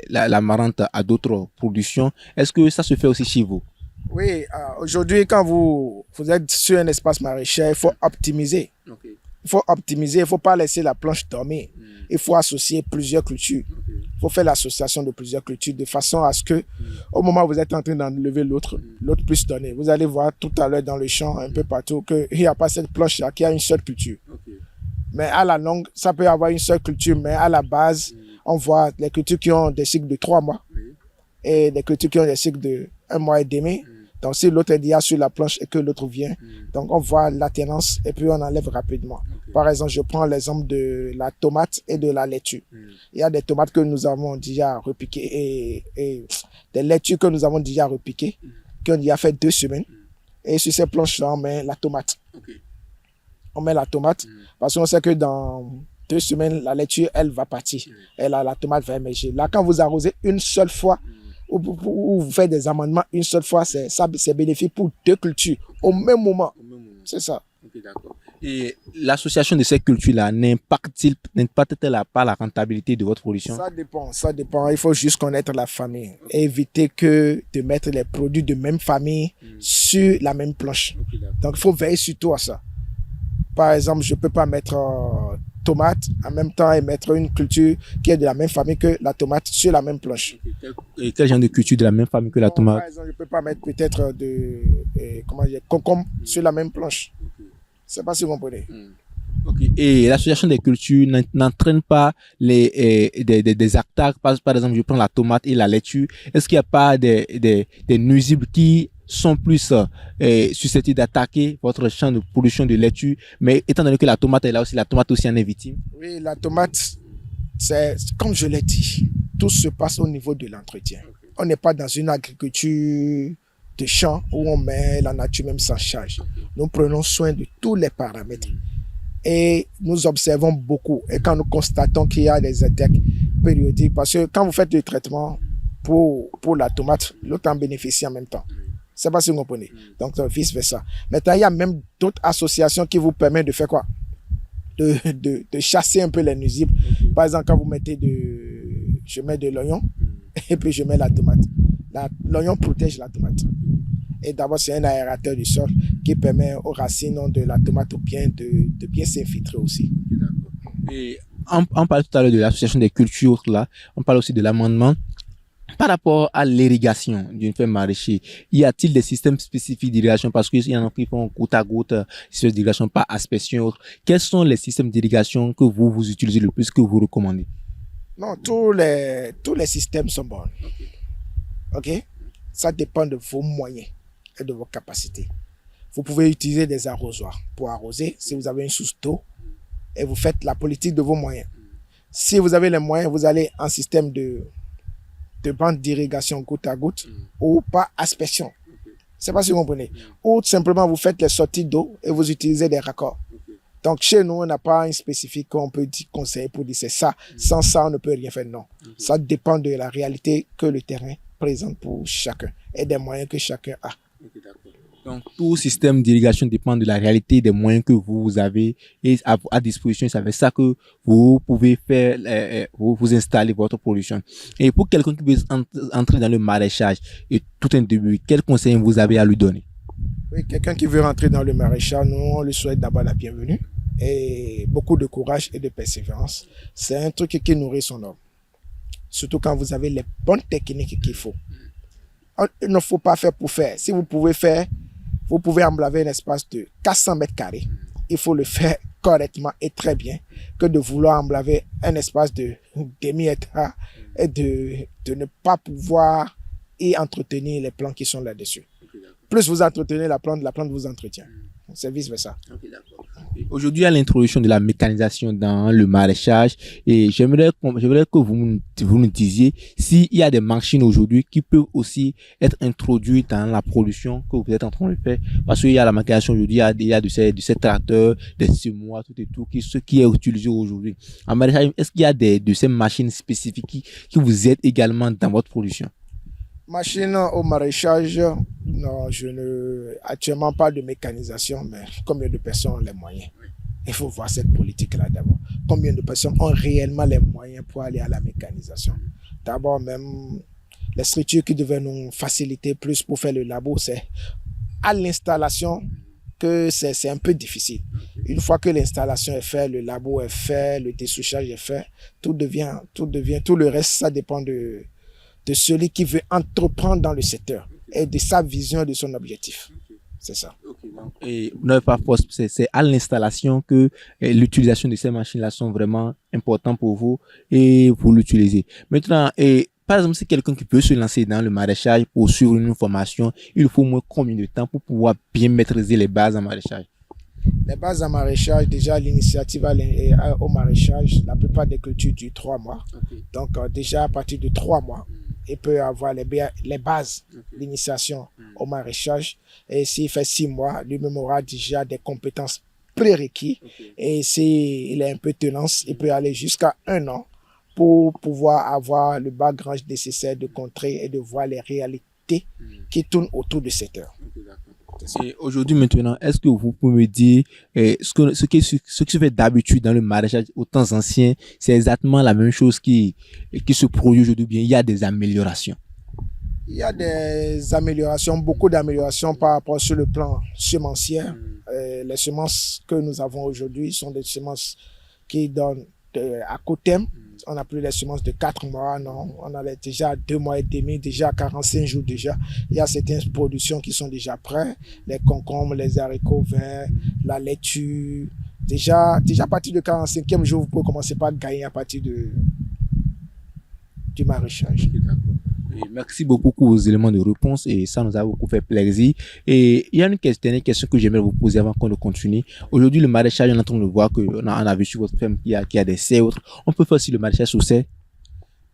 l'amarante à d'autres productions. Est-ce que ça se fait aussi chez vous? Oui, aujourd'hui, quand vous êtes sur un espace maraîcher, il faut optimiser. Okay. Il faut optimiser, il ne faut pas laisser la planche dormir. Il faut associer plusieurs cultures. Il faut faire l'association de plusieurs cultures de façon à ce que, au moment où vous êtes en train d'enlever l'autre, l'autre puisse donner. Vous allez voir tout à l'heure dans le champ, un peu partout, qu'il n'y a pas cette planche-là, qu'il y a une seule culture. Mais à la longue, ça peut avoir une seule culture, mais à la base, on voit les cultures qui ont des cycles de 3 mois et des cultures qui ont des cycles de 1 mois et demi. Donc, si l'autre est déjà sur la planche et que l'autre vient, donc on voit l'alternance et puis on enlève rapidement. Par exemple, je prends l'exemple de la tomate et de la laitue. Il y a des tomates que nous avons déjà repiquées et des laitues que nous avons déjà repiquées, qui ont déjà fait 2 semaines. Et sur ces planches-là, on met la tomate. On met la tomate parce qu'on sait que dans 2 semaines, la laitue, elle va partir. Et la tomate va émerger. Là, quand vous arrosez une seule fois, ou vous faites des amendements une seule fois, c'est bénéfique pour 2 cultures au même moment. C'est ça. Okay, d'accord. Et l'association de ces cultures-là n'impacte-t-elle pas la rentabilité de votre production? Ça dépend. Il faut juste connaître la famille et éviter de mettre les produits de même famille sur la même planche. Donc, il faut veiller surtout à ça. Par exemple, je ne peux pas mettre tomate en même temps et mettre une culture qui est de la même famille que la tomate sur la même planche. Et quel genre de culture de la même famille que la tomate? Par exemple, je ne peux pas mettre peut-être concombre sur la même planche. C'est pas si vous comprenez. Okay. Et l'association des cultures n'entraîne pas des attaques. Par exemple, je prends la tomate et la laitue. Est-ce qu'il n'y a pas des nuisibles qui sont plus susceptibles d'attaquer votre champ de production de laitue? Mais étant donné que la tomate est là aussi, la tomate aussi en est victime. Oui, la tomate, c'est comme je l'ai dit, tout se passe au niveau de l'entretien. On n'est pas dans une agriculture de champ où on met la nature même s'en charge. Nous prenons soin de tous les paramètres. Et nous observons beaucoup. Et quand nous constatons qu'il y a des attaques périodiques, parce que quand vous faites le traitement pour la tomate, l'autre en bénéficie en même temps. C'est pas si vous comprenez. Donc, vice versa. Maintenant, il y a même d'autres associations qui vous permettent de faire quoi? De chasser un peu les nuisibles. Par exemple, quand vous mettez je mets de l'oignon et puis je mets la tomate. L'oignon protège la tomate. Et d'abord, c'est un aérateur du sol qui permet aux racines de la tomate ou bien de bien s'infiltrer aussi. Et on parle tout à l'heure de l'association des cultures, là. On parle aussi de l'amendement. Par rapport à l'irrigation d'une ferme maraîchère, y a-t-il des systèmes spécifiques d'irrigation? Parce qu'il y en a qui font goutte à goutte, système d'irrigation par aspersion et autres. Quels sont les systèmes d'irrigation que vous utilisez le plus, que vous recommandez? Non, tous les systèmes sont bons. OK? Ça dépend de vos moyens et de vos capacités. Vous pouvez utiliser des arrosoirs pour arroser si vous avez une source d'eau et vous faites la politique de vos moyens. Si vous avez les moyens, vous allez en système de bande d'irrigation goutte à goutte ou par aspersion. C'est pas si vous comprenez. Ou tout simplement, vous faites les sorties d'eau et vous utilisez des raccords. Donc, chez nous, on n'a pas un spécifique qu'on peut conseiller pour dire c'est ça. Sans ça, on ne peut rien faire. Non. Ça dépend de la réalité que le terrain présente pour chacun et des moyens que chacun a. Donc, tout système d'irrigation dépend de la réalité des moyens que vous avez et à disposition. C'est avec ça que vous pouvez faire, vous installer votre production. Et pour quelqu'un qui veut entrer dans le maraîchage et tout un début, quel conseil vous avez à lui donner? Oui, quelqu'un qui veut rentrer dans le maraîchage, nous, on lui souhaite d'abord la bienvenue et beaucoup de courage et de persévérance. C'est un truc qui nourrit son homme. Surtout quand vous avez les bonnes techniques qu'il faut. Il ne faut pas faire pour faire. Si vous pouvez faire, vous pouvez emblaver un espace de 400 mètres carrés. Il faut le faire correctement et très bien que de vouloir emblaver un espace de demi-hectare et de ne pas pouvoir y entretenir les plants qui sont là-dessus. Plus vous entretenez la plante vous entretient. C'est vice versa. Aujourd'hui, à l'introduction de la mécanisation dans le maraîchage, et j'aimerais que vous nous disiez s'il y a des machines aujourd'hui qui peuvent aussi être introduites dans la production que vous êtes en train de faire. Parce qu'il y a la mécanisation aujourd'hui, il y a de ces tracteurs, des semoirs, tout et tout, ce qui est utilisé aujourd'hui. En maraîchage, est-ce qu'il y a de ces machines spécifiques qui vous aident également dans votre production? Machine au maraîchage, non, je ne actuellement pas de mécanisation, mais combien de personnes ont les moyens Il faut voir cette politique-là d'abord. Combien de personnes ont réellement les moyens pour aller à la mécanisation? D'abord, même les structures qui devaient nous faciliter plus pour faire le labo, c'est à l'installation que c'est un peu difficile. Une fois que l'installation est faite, le labo est fait, le dessouchage est fait, tout le reste, ça dépend de celui qui veut entreprendre dans le secteur et de sa vision, de son objectif. C'est ça. Et c'est à l'installation que l'utilisation de ces machines-là sont vraiment importantes pour vous et vous l'utilisez. Maintenant, par exemple, si quelqu'un qui peut se lancer dans le maraîchage pour suivre une formation, il faut au moins combien de temps pour pouvoir bien maîtriser les bases en maraîchage? Les bases en maraîchage, déjà l'initiative au maraîchage, la plupart des cultures durent 3 mois. Donc déjà à partir de 3 mois, il peut avoir les bases, l'initiation au maraîchage. Et s'il fait 6 mois, lui-même aura déjà des compétences prérequises. Et s'il est un peu tenace, il peut aller jusqu'à 1 an pour pouvoir avoir le background nécessaire de contrer et de voir les réalités qui tournent autour du secteur. Et aujourd'hui, maintenant, est-ce que vous pouvez me dire ce qui se fait d'habitude dans le maraîchage aux temps anciens, c'est exactement la même chose qui se produit aujourd'hui, bien il y a des améliorations? Il y a des améliorations, beaucoup d'améliorations par rapport sur le plan semencier. Les semences que nous avons aujourd'hui sont des semences qui donnent à court terme. On n'a plus les semences de 4 mois, non. On a déjà 2 mois et demi, déjà 45 jours déjà. Il y a certaines productions qui sont déjà prêtes. Les concombres, les haricots verts, la laitue. Déjà à partir du 45e jour, vous pouvez commencer par gagner à partir du maraîchage. Et merci beaucoup pour vos éléments de réponse et ça nous a beaucoup fait plaisir. Et il y a une dernière question que j'aimerais vous poser avant qu'on ne continue. Aujourd'hui, le maraîchage, on est en train de voir qu'on a vu sur votre ferme qu'il y a des serres autres. On peut faire aussi le maraîchage sous serre?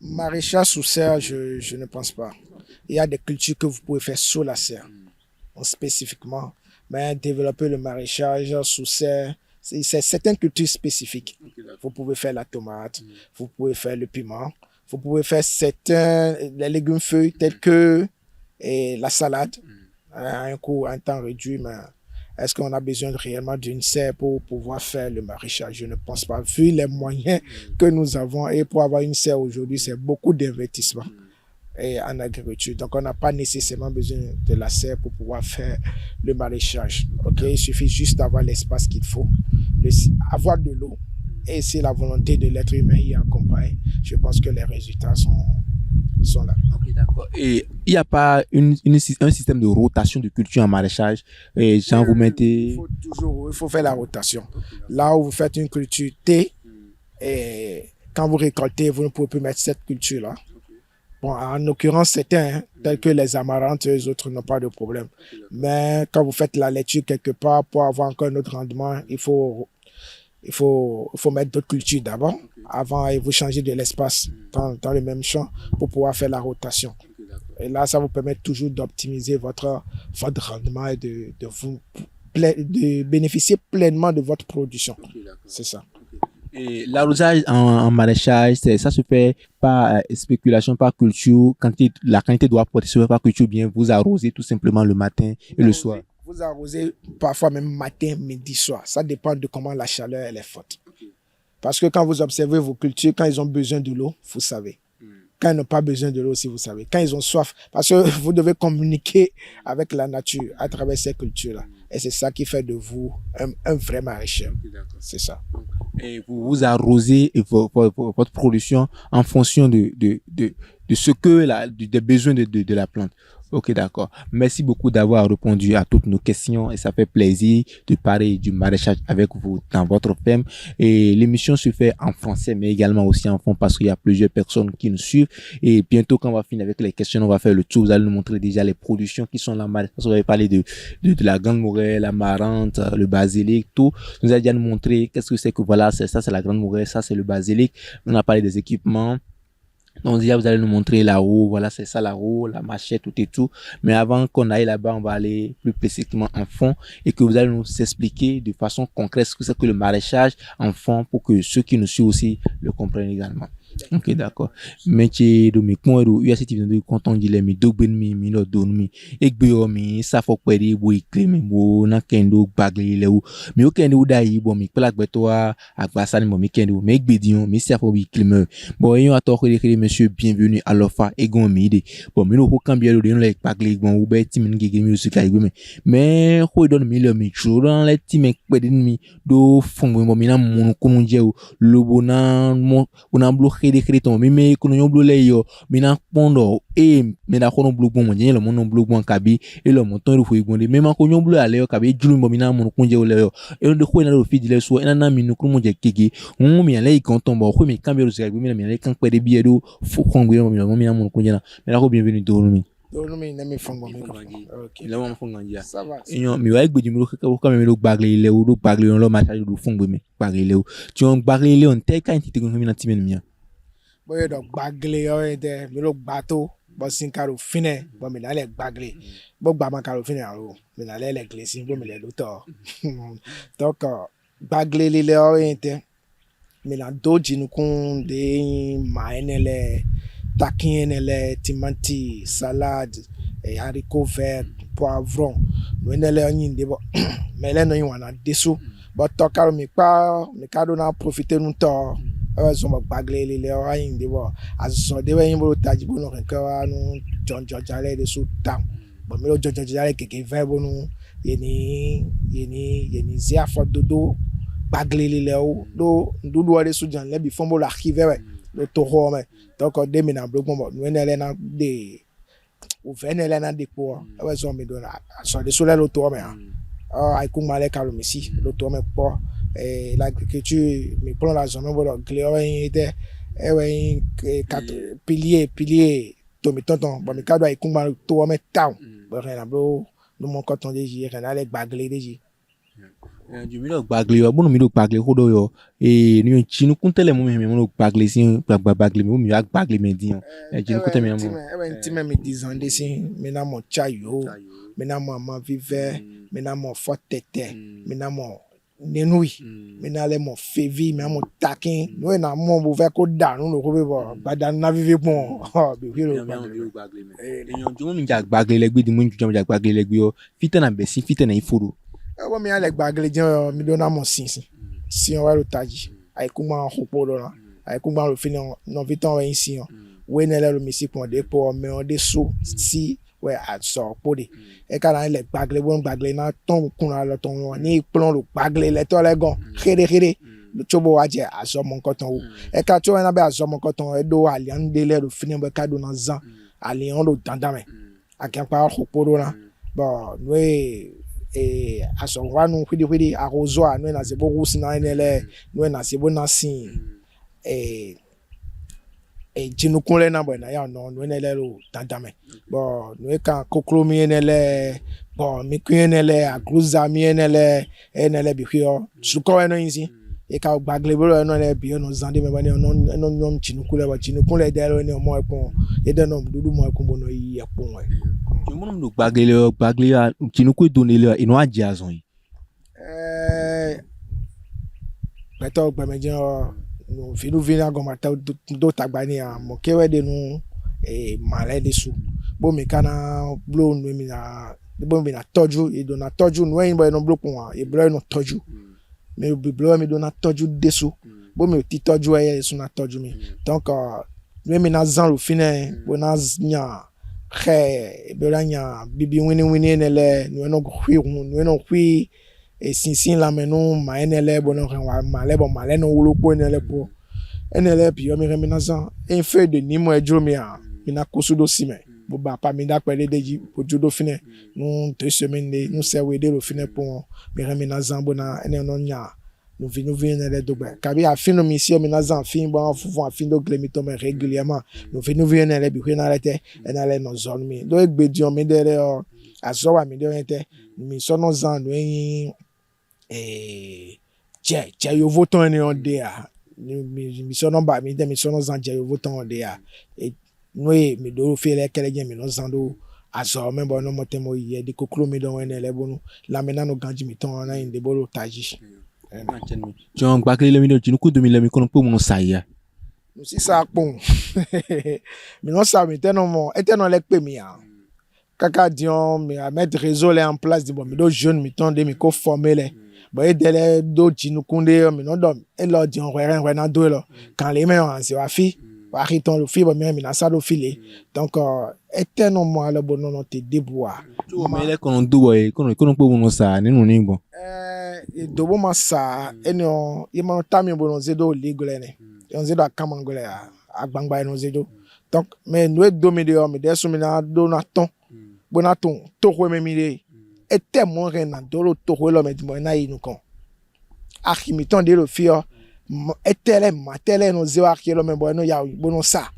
Maraîchage sous serre, je ne pense pas. Il y a des cultures que vous pouvez faire sous la serre, spécifiquement. Mais développer le maraîchage sous serre, c'est certaines cultures spécifiques. Vous pouvez faire la tomate, vous pouvez faire le piment. Vous pouvez faire les légumes feuilles tels que la salade à un temps réduit. Mais est-ce qu'on a besoin réellement d'une serre pour pouvoir faire le maraîchage? Je ne pense pas. Vu les moyens que nous avons et pour avoir une serre aujourd'hui, c'est beaucoup d'investissement en agriculture. Donc, on n'a pas nécessairement besoin de la serre pour pouvoir faire le maraîchage. Il suffit juste d'avoir l'espace qu'il faut, avoir de l'eau. Et si la volonté de l'être humain y accompagne, je pense que les résultats sont là. D'accord. Et il n'y a pas un système de rotation de culture en maraîchage? Et genre vous mettez... Il faut faire la rotation. Là où vous faites une culture thé, et quand vous récoltez, vous ne pouvez plus mettre cette culture-là. Bon, en l'occurrence, certains, tels que les amarantes, les autres n'ont pas de problème. Mais quand vous faites la laitue quelque part, pour avoir encore un autre rendement, il faut mettre d'autres cultures d'abord, avant et vous changer de l'espace dans le même champ pour pouvoir faire la rotation. Et là, ça vous permet toujours d'optimiser votre rendement et de bénéficier pleinement de votre production. C'est ça. Et l'arrosage en maraîchage, ça se fait par spéculation, par culture. Quand la quantité doit porter se fait par culture, bien vous arrosez tout simplement le matin et le soir. Vous arrosez parfois même matin, midi, soir. Ça dépend de comment la chaleur elle est forte. Parce que quand vous observez vos cultures, quand ils ont besoin de l'eau, vous savez. Quand ils n'ont pas besoin de l'eau aussi, vous savez. Quand ils ont soif, parce que vous devez communiquer avec la nature à travers ces cultures-là. Et c'est ça qui fait de vous un vrai maraîcher. C'est ça. Et vous arrosez votre production en fonction de ce que des besoins de la plante. Ok, d'accord. Merci beaucoup d'avoir répondu à toutes nos questions et ça fait plaisir de parler du maraîchage avec vous dans votre ferme. Et l'émission se fait en français, mais également aussi en fond parce qu'il y a plusieurs personnes qui nous suivent. Et bientôt, quand on va finir avec les questions, on va faire le tour. Vous allez nous montrer déjà les productions qui sont là. Parce qu'on va parler de la grande morelle, la marante, le basilic, tout. Vous allez déjà nous montrer qu'est-ce que c'est que voilà, ça c'est la grande morelle, ça c'est le basilic. On a parlé des équipements. Donc déjà vous allez nous montrer la roue, voilà c'est ça la roue, la machette, tout et tout. Mais avant qu'on aille là-bas, on va aller plus précisément en fond et que vous allez nous expliquer de façon concrète ce que c'est que le maraîchage en fond pour que ceux qui nous suivent aussi le comprennent également. Ok, d'accord. Mais tu do mi pon do UST do content di le mi do gbe mi no do mi e gbe o mi sa fo pe de bo ikle mi bo na kendo gbagbe le o mi o kendo da yi bo mi pe la gbe to agbasa ni mo mi kendo mi gbe di on mi sa fo bi ikle me bon yon ato ko de monsieur bienvenue à l'ofa egon mi de bon mi no ko kan bi e do de le gbagbe gbon o be ti mi gege mi o sika igbe mais ko don mi le mi tro dan le ti me pe de mi do fun mo mi na mo kunu je o lobo na mo una blo khede ton mi me kono yon blo le yo mi na pondo e me da kono blo gbon mo je le mo no blo gbon kabi e lo mo ton ru fo igbon de me ma ko yon blo ale yo kabi julu mo mi na mo kunje o le yo e de ko na do fi di le so e na mi nu ko mo je keke mi ale ikon ton bo ko mi kan bi o se mi ale kan pe de bi e do fo kon gbe mo mi na mo kunje na me la ko bienvenue do mi do mi na mi fongo mi ok le mo fongo ya ça va yon mi wa gbe mi lo ka mi lo gbagle ile o do gbagle on lo ma charge do fongo mi gbagle ile o ti on gbagle ile on te kan ti te ko mi na ti mi mi boye do gbagle yo de mi lo gbato bo sin karo fine bo mi na le gbagle bo gba ma karo fine aro mi na le glesi bo mi le do to donc gbagle le o ente mi na do jinu kun de ma enele takin enele timati salade et haricots verts poivron no enele onyin de bo me le no yin wana deso bo to karo mi pa mi kado na profiter nu to so mo gbagle le o ayin de bo aso de we yin bo taji bo no kan wa nu jonjo jale de so down bo mi lo jonjo jale keke ve bo nu yeni zia fo dodo gbagle le o do ndudu wa de so jan le bi fo mo la archive we le to ho me donc de mi na blogbon bo nu enele na de o venele na de po we so mi do na so de so le lo to me ai ku male kalo mi si lo to me po l'agriculture mi prend la zone bo cléo était pilier to mi tonton bo mi kado ai ku ma to me town bo ren bro no mo koton de ji ren ale gbagle de ji ju mi lo gbagle yo bo no mi lo gbagle ko do yo ni chinu kun tele mo mi lo gbagle si gbagle mi ya gbagle me di chinu kun tele mi mo ti me mi 10 ans de si mi na mo chayo mi na mo ma vive mi na mo fotete mi na mo nenui mi na le mo fevi mi mo takin no na mo bo fe ko danu lo ko be bo gbadan na vive pon be wi lo gbagle me eyan ju mo mi ja gbagle le gbe di mo ju ja gbagle le gbe yo fite na be si fite na iforo wo mi ale gbagle jan mi do na mo sin si on wa lo taji ai ku ma hopo lo na ai ku ma lo fini no viton we sin we ne le lo mi si pon de po me on de so si we aso pode e ka le gbagle bon gbagle na ton kunra lo ton ni plon lo gbagle le to le gan khere lo chobo aje aso mon koton wo e ka to na be aso mon koton e do alian de le lo fini be ka do na zan alian lo dandame akan pa hopo lo na bo we aso wa nu hwidi arozo anu na se bo rusi na ele nu na se bo na sin jinukun le na bo na ya no nu ele lo dandame bo nu kan koklo mi ele bo mi kun ele agruza mi ele bi hio suko eno yin e ka gbagle bo eno le bi no zande me ba ni no jinukun le de lo ni omo epon e de no dudu mo epon bo no yi epon we ju mo no gbagle jinukun do ni le ino aje azon yi beto gba me jan no filu vina go mata do tagbani a mo kewe de nu male de su bo mi kana blow nu mi na bo mi na toju e do na toju nu yin bo no blow pon e blow no toju me bi blow mi do na toju de su bo mi ti toju e su na toju mi donc mi na zan ro fine bo na nya be la nya bibi wini nele nu no hui sinsin la menu ma enele bono wa male bo male no wulo po enele po enele bi o mi reminazan en fe de ni mo ejo mi a mi na kosudo sime bo ba pa mi da pele deji ojudo fine nu 2 semaines de nu se we de lo fine po mi reminazan bona ene no nya nu vi enele do ba kabi a fin no mi si o mi nazan fin bo fufun a fin do glemito me régulièrement nu vi enele bi hwe na lete enele no zone mi do egbeji o mi de o aso wa mi de ente mi so no zan no yin je yo voton ni on de a mi so no ba mi de mi so no zan je yo voton on de a no mi do fe le kele je mi no zan do aso me bo no mo temo ye di koklo mi do ene le bonu la me na no ganji mi ton na inde bolo taji John gbagle le mi do jinu ku do mi le mi kono pe mo sa ya nous si ça bon mais non ça mais tellement les pemi a kaka dion mais à mettre réseau là en place de bon mais do jeune mi ton de mi ko former les bon et délai do jinu kunde mais non dom et là dion rien na do là quand les mains en se wa fi wa riton le fi bon mais na ça do filer donc éternellement le bon non te déboire mais les qu'on do boy qu'on pe bon ça ni no ni bon do bon ma ça et non il m'a tamé bon zedo ligole ne on zedo akamangole a gbangba no zedo donc mais nous dominer mais des somina do na ton bonaton toro memile était mon renan dolo toro lo me dimo na inu kon akimiton de lo fio etele matele no zewa kilo me bo no ya bono sa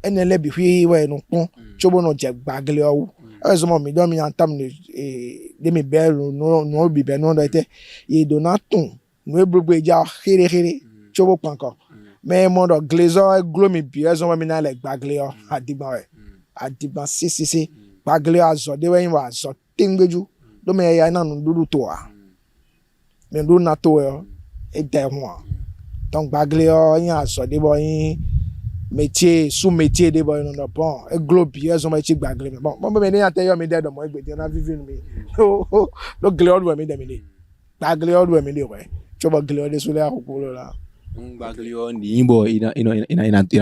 enele bi hwi we no pon chobo no je gbagle owu ezo mo mi do mi antam de mi belu no bi be no do ete e donaton no ebrogbo eja here chobo panko mais mo do glazer glomi bi ezo mo mi na le gbagle o adiban si bagle azo de wen wa azo tingbeju do me ya na no dudu to a me do na to e de ho donc bagle o yin azo de bo yin métier sous métier de bo no bon e globe ye zo ma chi bagle me bon me ni ate yo me de do mo egbe na vivi mi do gle o do me de me ni bagle o do me ni we choba gle o de so le akoko la baglio ni bo ina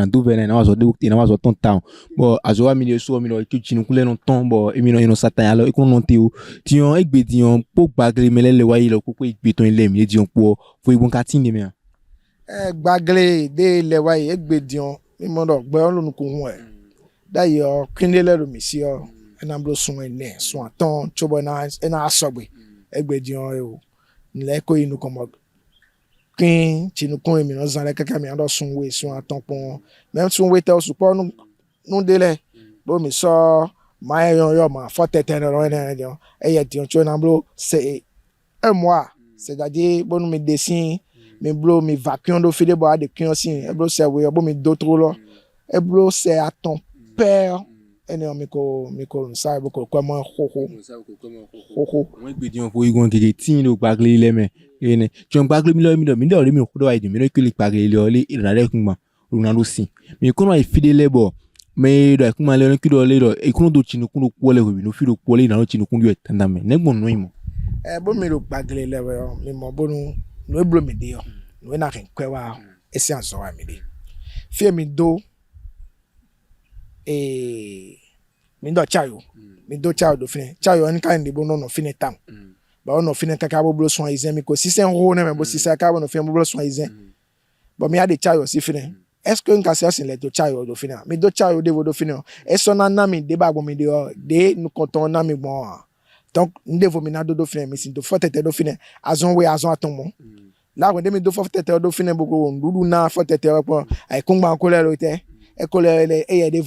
duve na wazo de ina wazo ton town bo azo wa mi so mi no ki chinu kule no ton bo emi no ino satan alo ikun no te o ti on egbe di on po bagle melele wa yi lo ko egbe ton ile mi di on po fo ibon ka tin de me bagle de le wa yi egbe di on mi mo do gbe on lo ku hun e da yo kindele lo mi si o na blo sun ene sun aton chobo na asogbe egbe di on e o nle ko inu komo kin chinukun emi no zan le kaka mi ando sunwe sun atonpon même sunwe te osupo nu dele bo mi so ma yo ma fotete no ene dio eye ti on cho na blo c'est un mois c'est-à-dire bo nu mi dessin mi blo mi vacuum do fide bo de kion sin e blo se we bo mi do tro lo e blo se a ton père ene mi ko sa bo ko mo ho mo gbe di on fo igun keke tin lo bagle ile me ene jon bagle mi do mi ko do ai di mi no kili bagle ile ole irare kunma Ronaldo si mi ko no ai fidele bo me do kunma le no kido le do e kun do chinukun do pole we no fi do pole na no chinukun do etanda me negbon no imo bo mi lo bagle le we mi mo bonu no eblo mi de yo no na ken kwewa esi anso wa mi de fi mi do mi do chayo do fine chayo an kan de bo no fine tam ba ono fine kaka bo blo son izen mi ko sisen ro na me bo sisen ka bo no fine bo blo son izen bo mi ade chayo si fine est-ce que nka se asin le do chayo do fine mi do chayo de do fine e so na mi de ba bo mi de nu konton na mi bon donc ndevo mi na do fine mi sin do fotete do fine azon we azon aton mo la ko de mi do fotete do fine bo ko ndudu na fotete po ai kungba ko le lo te e ko le e ye de